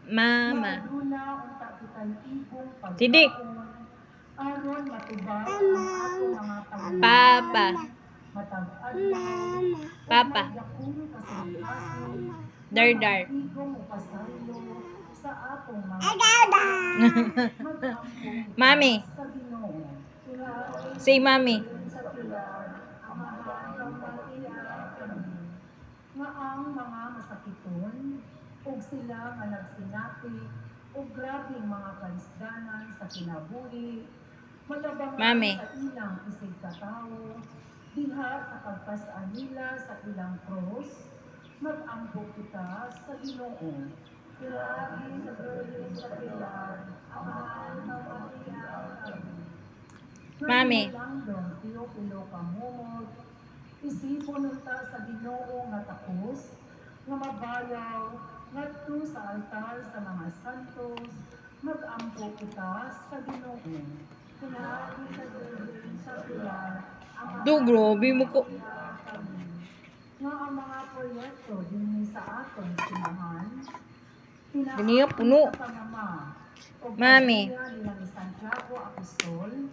Mama. Sidik. Papa. Papa. Dardar. Mami. Say mami. Nga ang mga masakiton ug sila nga nagsinati ug grabing mga kaisdanan sa kinabuhi matabangan Mami. sa ilang isig katawo diha sa pagpasaan nila sa ilang cross mag-ampo kita sa Ginoo. Grabe sa Virgin sa Pilar, ang mahal ng Maria Mami. Landong, Teopilo Kamumot, isipon nunta sa Ginoo nga takos, nga mabayaw, ngadto sa altar sa mga santos, mag-ampo kita sa Ginoo. Grabe sa Virgin sa Pilar, ang Grabe mo ko. nga ang mga proyekto din sa aton sinahan, Ganiya puno. Mami. Mami. Santiago Apostol,